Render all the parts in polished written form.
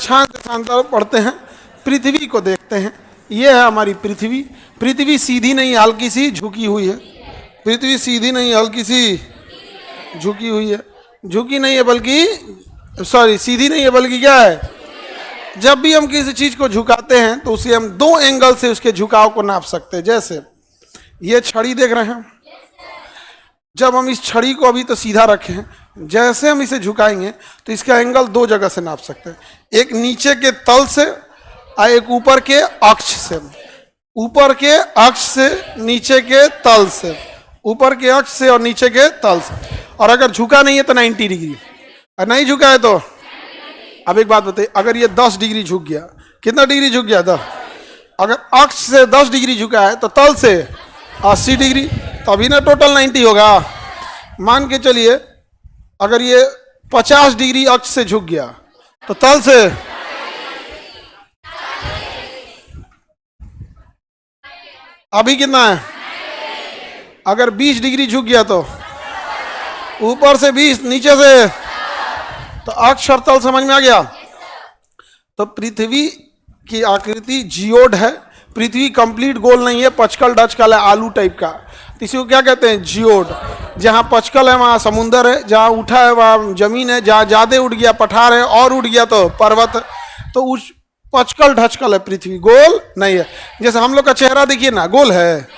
ध्यान से शांत पढ़ते हैं, पृथ्वी को देखते हैं। ये है हमारी पृथ्वी। पृथ्वी सीधी नहीं हल्की सी झुकी हुई है। पृथ्वी सीधी नहीं हल्की सी झुकी हुई है। झुकी नहीं है बल्कि सीधी नहीं है बल्कि क्या है, जब भी हम किसी चीज को झुकाते हैं तो उसे हम दो एंगल से उसके झुकाव को नाप सकते हैं। जैसे ये छड़ी देख रहे हैं, जब हम इस छड़ी को अभी तो सीधा रखे हैं, जैसे हम इसे झुकाएंगे तो इसका एंगल दो जगह से नाप सकते हैं, एक नीचे के तल से और एक ऊपर के अक्ष से। ऊपर के अक्ष से नीचे के तल से, ऊपर के अक्ष से और नीचे के तल से। और अगर झुका नहीं है तो 90 डिग्री, और नहीं झुका है तो अब एक बात बताइए, अगर ये 10 डिग्री झुक गया, कितना डिग्री झुक गया 10, अगर अक्ष से 10 डिग्री झुका है तो तल से 80 डिग्री, तभी ना टोटल 90 होगा। मान के चलिए अगर ये 50 डिग्री अक्ष से झुक गया तो तल से अभी कितना है, अगर 20 डिग्री झुक गया तो ऊपर से 20, नीचे से, तो अक्ष और तल समझ में आ गया। तो पृथ्वी की आकृति जियोड है। पृथ्वी कंप्लीट गोल नहीं है, पचकल डचकल है, आलू टाइप का। तो इसी को क्या कहते हैं, जियोड। जहाँ पचकल है वहाँ समुंदर है, जहाँ उठा है वहाँ जमीन है, जहाँ ज्यादा उठ गया पठार है, और उठ गया तो पर्वत है। तो उस पचकल ढचकल है पृथ्वी, गोल नहीं है। जैसे हम लोग का चेहरा देखिए ना, गोल है,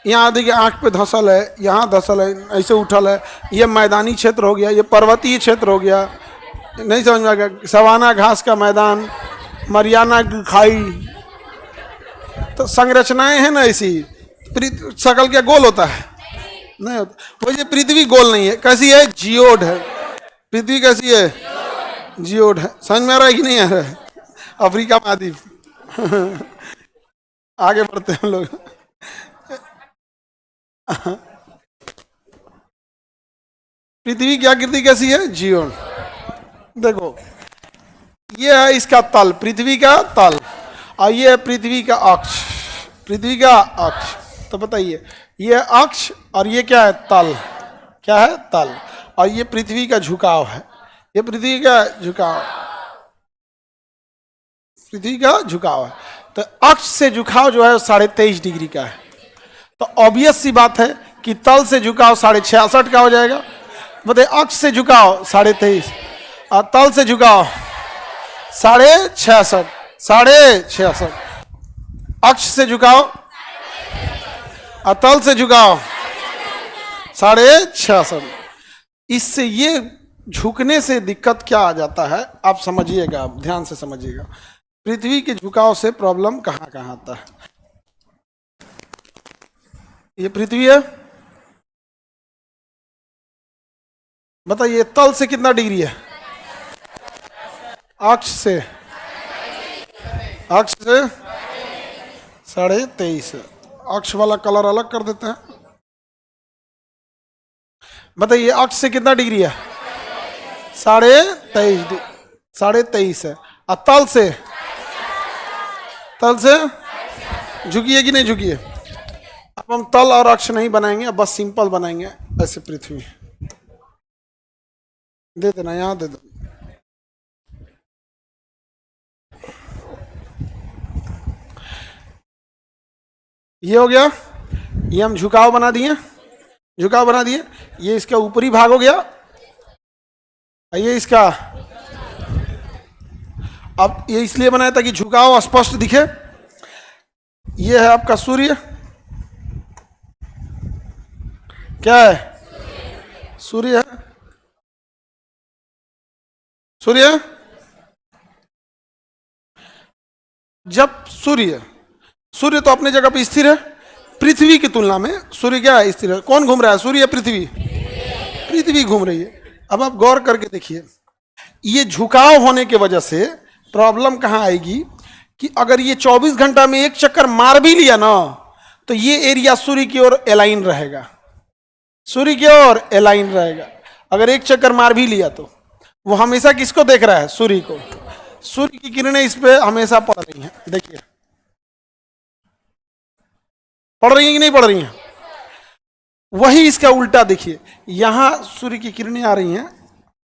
यहाँ देखिए आंख पे धसल है, यहाँ धसल है, ऐसे उठल है। ये मैदानी क्षेत्र हो गया, ये पर्वतीय क्षेत्र हो गया, नहीं समझ में आ गया। सवाना घास का मैदान, मरियाना की खाई, तो संरचनाएं हैं ना ऐसी। सकल क्या गोल होता है, नहीं होता। वैसे पृथ्वी गोल नहीं है, कैसी है, जियोड है। पृथ्वी कैसी है, जियोड है। समझ में आ रहा है कि नहीं आ रहा है। अफ्रीका महाद्वीप आगे बढ़ते हैं हम लोग। पृथ्वी की आकृति कैसी है, जियोड। देखो ये है इसका तल, पृथ्वी का तल, और ये है पृथ्वी का अक्ष, पृथ्वी का अक्ष। तो बताइए ये अक्ष और ये क्या है, तल, क्या है, तल। और ये पृथ्वी का झुकाव है, ये पृथ्वी का झुकाव, पृथ्वी का झुकाव है। तो अक्ष से झुकाव जो है 23.5 डिग्री का है। तो ऑब्वियस सी बात है कि तल से झुकाव 66.5 का हो जाएगा। बताइए अक्ष से झुकाव 23.5 और तल से झुकाव 66.5, 66.5। अक्ष से झुकाव और तल से झुकाव 66.5। इससे ये झुकने से दिक्कत क्या आ जाता है आप समझिएगा, आप ध्यान से समझिएगा। पृथ्वी के झुकाव से प्रॉब्लम कहाँ कहाँ आता है। ये पृथ्वी है, बताइए तल से कितना डिग्री है, अक्ष से 23.5। अक्ष वाला कलर अलग कर देते हैं। बताइए अक्ष से कितना डिग्री है, 23.5 है। और तल से झुकी है कि नहीं झुकी है। अब हम तल और अक्ष नहीं बनाएंगे, अब बस सिंपल बनाएंगे ऐसे। पृथ्वी दे देना, यहां दे दो। ये हो गया, ये हम झुकाव बना दिए, झुकाव बना दिए। ये इसका ऊपरी भाग हो गया, ये इसका, अब ये इसलिए बनाया ताकि झुकाव स्पष्ट दिखे। ये है आपका सूर्य, क्या है, सूर्य है, सूर्य। जब सूर्य तो अपने जगह पे स्थिर है, पृथ्वी की तुलना में सूर्य क्या है, स्थिर है। कौन घूम रहा है, सूर्य या पृथ्वी, पृथ्वी घूम रही है। अब आप गौर करके देखिए, ये झुकाव होने की वजह से प्रॉब्लम कहां आएगी कि अगर ये 24 घंटा में एक चक्कर मार भी लिया ना, तो ये एरिया सूर्य की ओर अलाइन रहेगा, सूर्य की ओर अलाइन रहेगा। अगर एक चक्कर मार भी लिया तो वो हमेशा किसको देख रहा है, सूर्य को। सूर्य की किरणें इस पे हमेशा पड़ रही हैं। देखिए पड़ रही हैं कि नहीं पड़ रही हैं। वही इसका उल्टा देखिए, यहां सूर्य की किरणें आ रही हैं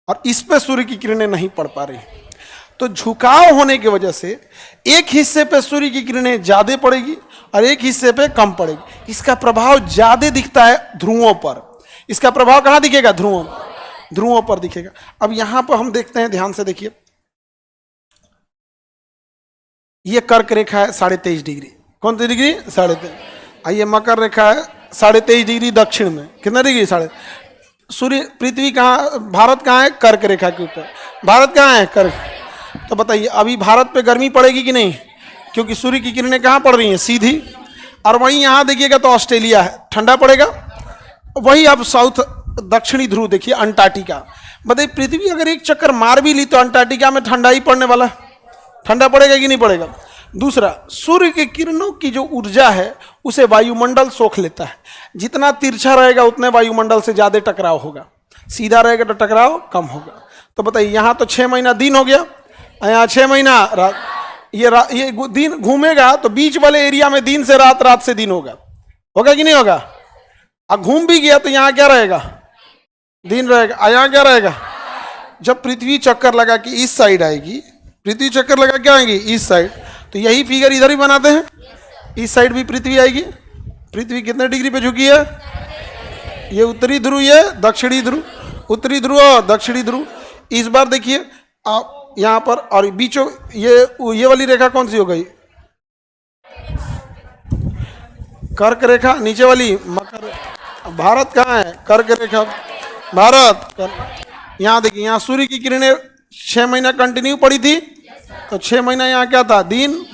और इस पे सूर्य की किरणें नहीं पड़ पा रही। तो झुकाव होने की वजह से एक हिस्से पे सूर्य की किरणें ज्यादा पड़ेगी और एक हिस्से पे कम पड़ेगी। इसका प्रभाव ज्यादा दिखता है ध्रुवों पर। इसका प्रभाव कहां दिखेगा? ध्रुवों पर दिखेगा। अब यहां पर हम देखते हैं, ध्यान से देखिए, ये कर्क रेखा है 23.5 डिग्री। कौन सी डिग्री? 23.5। ये मकर रेखा है 23.5 डिग्री दक्षिण में। कितना डिग्री? 3.5। सूर्य पृथ्वी कहाँ, भारत कहाँ है? कर्क रेखा के ऊपर। भारत कहाँ है? कर्क। तो बताइए अभी भारत पे गर्मी पड़ेगी कि नहीं? क्योंकि सूर्य की किरणें कहाँ पड़ रही हैं? सीधी। और वहीं यहाँ देखिएगा तो ऑस्ट्रेलिया है, ठंडा पड़ेगा। वही अब साउथ दक्षिणी ध्रुव देखिए, अंटार्कटिका। बताइए पृथ्वी अगर एक चक्कर मार भी ली तो अंटार्कटिका में ठंडा ही पड़ने वाला। ठंडा पड़ेगा कि नहीं पड़ेगा? दूसरा, सूर्य के किरणों की जो ऊर्जा है उसे वायुमंडल सोख लेता है। जितना तिरछा रहेगा उतने वायुमंडल से ज्यादा टकराव होगा, सीधा रहेगा तो टकराव कम होगा। तो बताइए यहाँ तो 6 महीना दिन हो गया, यहाँ 6 महीना रात। ये दिन घूमेगा तो बीच वाले एरिया में दिन से रात, रात से दिन होगा। होगा कि नहीं होगा? अब घूम भी गया तो यहाँ क्या रहेगा? दिन रहेगा। यहाँ क्या रहेगा? जब पृथ्वी चक्कर लगा कि इस साइड आएगी, पृथ्वी चक्कर लगा क्या आएगी? इस साइड। तो यही फिगर इधर ही बनाते हैं, इस साइड भी पृथ्वी आएगी। पृथ्वी कितने डिग्री पे झुकी है? ये उत्तरी ध्रुव, ये दक्षिणी ध्रुव। उत्तरी ध्रुव और दक्षिणी ध्रुव। इस बार देखिए आप यहाँ पर, और बीचों ये वाली रेखा कौन सी हो गई? कर्क रेखा। नीचे वाली मकर। भारत कहाँ है? कर्क रेखा भारत। यहाँ देखिए, यहाँ सूर्य की किरणें 6 महीना कंटिन्यू पड़ी थी, तो 6 महीना यहाँ क्या था? दिन।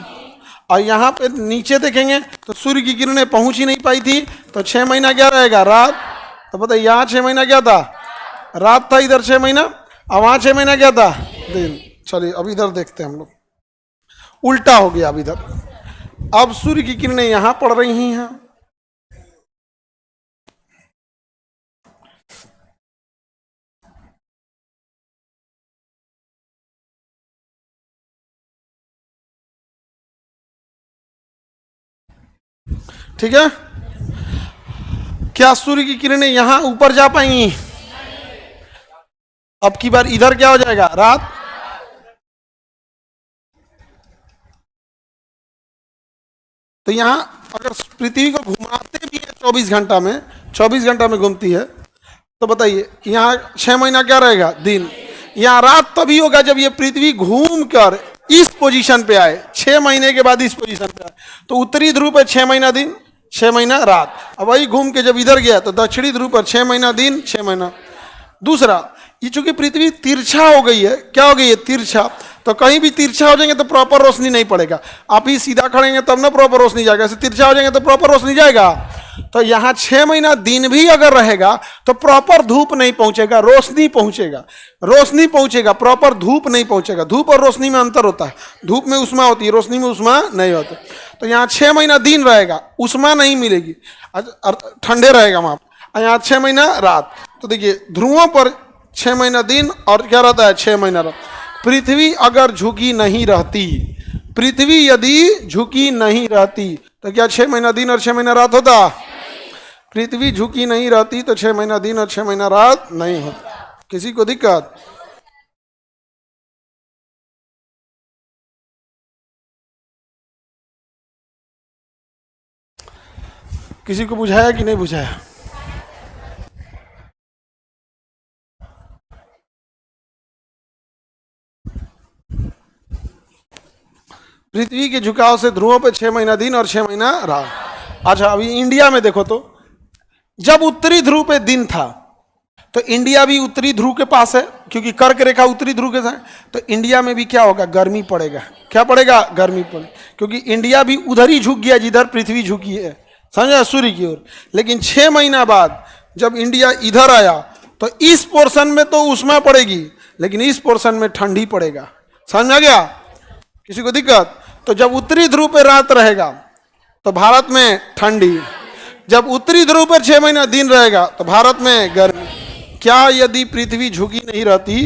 और यहाँ पे नीचे देखेंगे तो सूर्य की किरणें पहुंच ही नहीं पाई थी, तो 6 महीना क्या रहेगा? रात। तो बताइए यहाँ 6 महीना क्या था? रात था। इधर 6 महीना, और वहाँ 6 महीना क्या था? दिन। चलिए अब इधर देखते हैं हम लोग, उल्टा हो गया अब इधर। अब सूर्य की किरणें यहाँ पड़ रही हैं, ठीक है? क्या सूर्य की किरणें यहां ऊपर जा पाएंगी? अब की बार इधर क्या हो जाएगा? रात। तो यहां अगर पृथ्वी को घुमाते भी है 24 घंटा में, 24 घंटा में घूमती है, तो बताइए यहाँ 6 महीना क्या रहेगा? दिन। यहाँ रात तभी होगा जब ये पृथ्वी घूम कर इस पोजीशन पे आए, 6 महीने के बाद इस पोजीशन पे आए। तो उत्तरी ध्रुव पे 6 महीना दिन, 6 महीना रात। अब वही घूम के जब इधर गया तो दक्षिणी ध्रुव पर 6 महीना दिन, 6 महीना। दूसरा, ये चूंकि पृथ्वी तिरछा हो गई है, क्या हो गई है? तिरछा। तो कहीं भी तिरछा हो जाएंगे तो प्रॉपर रोशनी नहीं पड़ेगा। आप ही सीधा खड़ेंगे तब ना प्रॉपर रोशनी जाएगा, ऐसे तिरछा हो जाएंगे तो प्रॉपर रोशनी जाएगा। तो यहाँ 6 महीना दिन भी अगर रहेगा तो प्रॉपर धूप नहीं पहुंचेगा, रोशनी पहुंचेगा। रोशनी पहुंचेगा, प्रॉपर धूप नहीं पहुंचेगा। धूप और रोशनी में अंतर होता है। धूप में उष्मा होती है, रोशनी में उष्मा नहीं होती। तो यहाँ 6 महीना दिन रहेगा, उष्मा नहीं मिलेगी, ठंडे रहेगा वहां। यहाँ 6 महीना रात। तो देखिए ध्रुवों पर 6 महीना दिन और क्या रहता है? 6 महीना रात। पृथ्वी अगर झुकी नहीं रहती, पृथ्वी यदि झुकी नहीं रहती तो क्या 6 महीना दिन और 6 महीना रात होता? पृथ्वी झुकी नहीं रहती तो 6 महीना दिन और 6 महीना रात नहीं होता। किसी को दिक्कत? किसी को बुझाया कि नहीं बुझाया? पृथ्वी के झुकाव से ध्रुवों पे 6 महीना दिन और 6 महीना रात। अच्छा अभी इंडिया में देखो तो, जब उत्तरी ध्रुव पे दिन था तो इंडिया भी उत्तरी ध्रुव के पास है, क्योंकि कर्क रेखा उत्तरी ध्रुव के साथ। तो इंडिया में भी क्या होगा? गर्मी पड़ेगा। क्या पड़ेगा? गर्मी पड़ेगा, क्योंकि इंडिया भी उधर ही झुक गया जिधर पृथ्वी झुकी है, समझा? सूर्य की ओर। लेकिन 6 महीना बाद जब इंडिया इधर आया तो इस पोर्शन में तो उष्मा पड़ेगी, लेकिन इस पोर्शन में ठंडी पड़ेगा। समझ गया? किसी को दिक्कत? तो जब उत्तरी ध्रुव पे रात रहेगा तो भारत में ठंडी, जब उत्तरी ध्रुव पर 6 महीना दिन रहेगा तो भारत में गर्मी। क्या यदि पृथ्वी झुकी नहीं रहती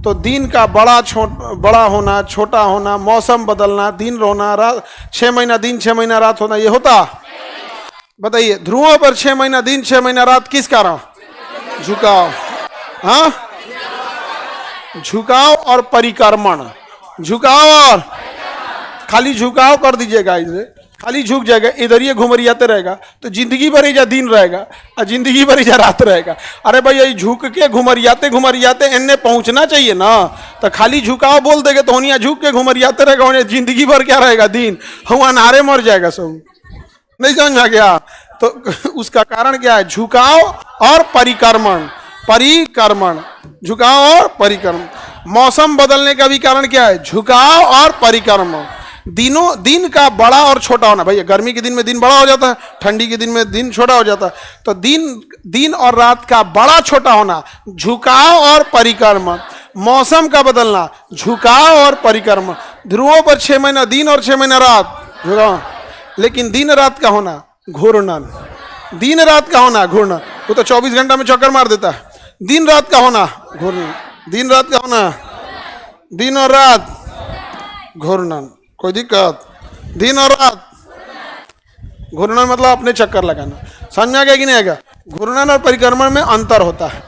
तो दिन का बड़ा होना, छोटा होना, मौसम बदलना, दिन रोना, रात 6 महीना दिन 6 महीना रात होना, ये होता? बताइए ध्रुवों पर 6 महीना दिन 6 महीना रात, किस कारण? झुकाव। हाँ, झुकाव और परिक्रमण झुकाव और खाली झुकाव कर दीजिएगा, इधर खाली झुक जाएगा, इधर ये घुमरियाते रहेगा तो जिंदगी भर ही जा दिन रहेगा और जिंदगी भर ही जा रात रहेगा। अरे भाई ये झुक के घुमरियाते घुमरियाते इन्हें पहुंचना चाहिए ना, तो खाली झुकाव बोल देगा तो होनिया झुक के घुमरियाते रहेगा, उन्हें जिंदगी भर क्या रहेगा दिन, हम अनारे मर जाएगा सब। नहीं समझ में आ गया? तो उसका कारण क्या है? झुकाव और परिक्रमण, परिक्रमण, झुकाव और परिक्रमण। मौसम बदलने का भी कारण क्या है? झुकाव और परिक्रमण। दिनों दिन का बड़ा और छोटा होना, भैया गर्मी के दिन में दिन बड़ा हो जाता है, ठंडी के दिन में दिन छोटा हो जाता है, तो दिन और रात का बड़ा छोटा होना, झुकाव और परिक्रमण। मौसम का बदलना, झुकाव और परिक्रमण। ध्रुवों पर 6 महीना दिन और 6 महीना रात, झुकाव। लेकिन दिन रात का होना घूर्णन, दिन रात का होना घूर्णन। वो तो 24 घंटा में चक्कर मार देता है। दिन रात का होना घूर्णन, दिन रात का होना, दिन और रात घूर्णन। कोई दिक्कत? दिन और रात घूर्णन मतलब अपने चक्कर लगाना। समझ में आ गया कि नहीं आएगा? घूर्णन और परिक्रमण में अंतर होता है।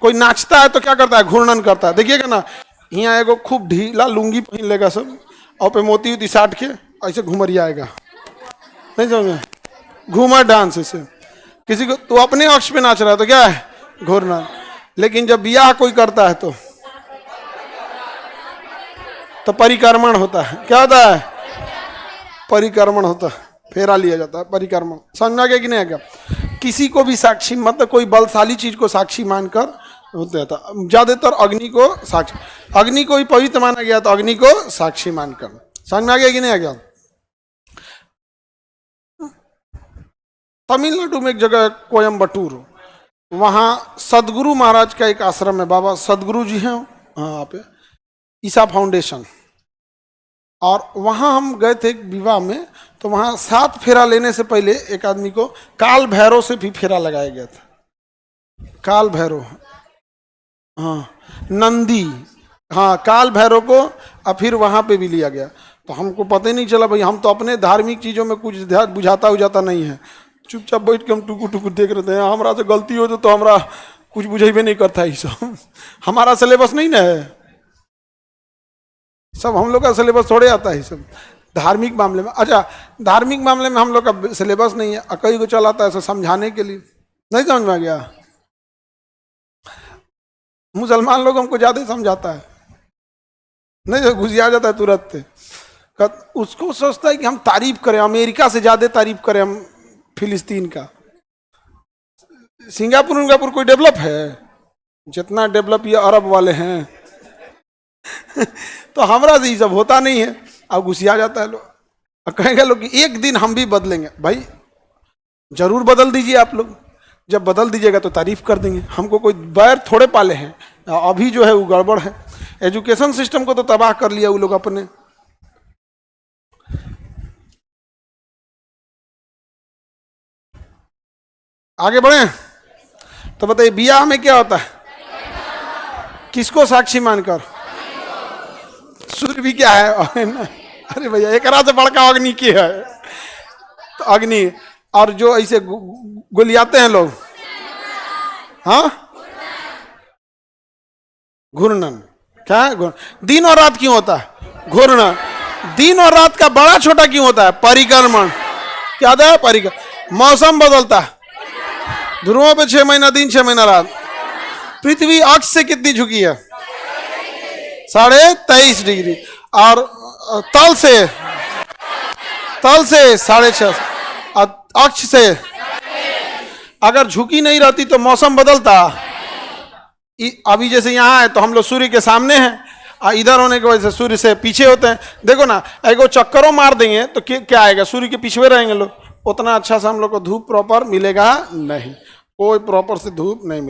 कोई नाचता है तो क्या करता है? घूर्णन करता है। देखिएगा ना, यहाँ एगो खूब ढीला लुंगी पहन लेगा सब और पे मोती उती साट के ऐसे घुमरिया आएगा, नहीं समझ? घूमर डांस ऐसे किसी को तो अपने अक्ष पे नाच रहा है तो क्या है? घूर्णन। लेकिन जब ब्याह कोई करता है तो परिक्रमण होता है। क्या होता है? परिक्रमण होता है, फेरा लिया जाता है, परिक्रमण। समझ में आ गया कि नहीं आ गया? किसी को भी साक्षी, मतलब कोई बलशाली चीज को साक्षी मानकर होता था। ज्यादातर अग्नि को साक्षी, अग्नि को ही पवित्र माना गया तो अग्नि को साक्षी मानकर। समझ में आ गया कि नहीं आ गया? तमिलनाडु में एक जगह कोयम्बटूर, वहाँ सदगुरु महाराज का एक आश्रम है, बाबा सदगुरु जी हैं वहाँ पे, ईसा फाउंडेशन। और वहाँ हम गए थे एक विवाह में, तो वहाँ 7 फेरा लेने से पहले एक आदमी को काल भैरव से भी फेरा लगाया गया था। काल भैरव, हाँ, नंदी, हाँ, काल भैरव को और फिर वहाँ पे भी लिया गया। तो हमको पता ही नहीं चला भाई, हम तो अपने धार्मिक चीज़ों में कुछ बुझाता नहीं है, चुपचाप बैठ के हम टुकुर टुकुर देख रहे थे। हमारा से गलती हो तो हमरा कुछ बुझेबे नहीं करता है सब। हमारा सिलेबस नहीं ना है सब, हम लोग का सिलेबस थोड़े आता है सब धार्मिक मामले में। अच्छा, धार्मिक मामले में हम लोग का सिलेबस नहीं है, कई को चलाता है समझाने के लिए। नहीं समझ में आ गया? मुसलमान लोग हमको ज्यादा समझाता है, नहीं घुसिया जाता है तुरंत। उसको सोचता है कि हम तारीफ करें, अमेरिका से ज्यादा तारीफ करें हम फिलिस्तीन का। सिंगापुर कोई डेवलप है? जितना डेवलप ये अरब वाले हैं। तो हमरा से ये सब होता नहीं है, अब घुसिया जाता है लोग। और कहेंगे लोग कि एक दिन हम भी बदलेंगे। भाई जरूर बदल दीजिए आप लोग, जब बदल दीजिएगा तो तारीफ कर देंगे। हमको कोई बैर थोड़े पाले हैं, अभी जो है वो गड़बड़ है। एजुकेशन सिस्टम को तो तबाह कर लिया वो लोग अपने। आगे बढ़े तो बताइए, बियाह में क्या होता है? किसको साक्षी मानकर? सूर्य भी क्या है? अरे भैया, एक से बड़का अग्नि की है, तो अग्नि। और जो ऐसे गुलियाते हैं लोग, हाँ, घूर्णन। क्या है? दिन और रात क्यों होता है? घूर्णन। दिन और रात का बड़ा छोटा क्यों होता है? परिक्रमण। क्या होता है? परिक्रमण। मौसम बदलता है, ध्रुवों पे 6 महीना दिन 6 महीना रात। पृथ्वी अक्ष से कितनी झुकी है? 23.5 डिग्री। और तल से 6.5। और अक्ष से अगर झुकी नहीं रहती तो मौसम बदलता। अभी जैसे यहाँ है तो हम लोग सूर्य के सामने हैं, इधर होने की वजह से सूर्य से पीछे होते हैं। देखो ना, एगो चक्करों मार देंगे तो क्या आएगा? सूर्य के पीछे रहेंगे लोग, उतना अच्छा से हम लोग को धूप प्रॉपर मिलेगा नहीं, कोई प्रॉपर से धूप नहीं मिलेगा।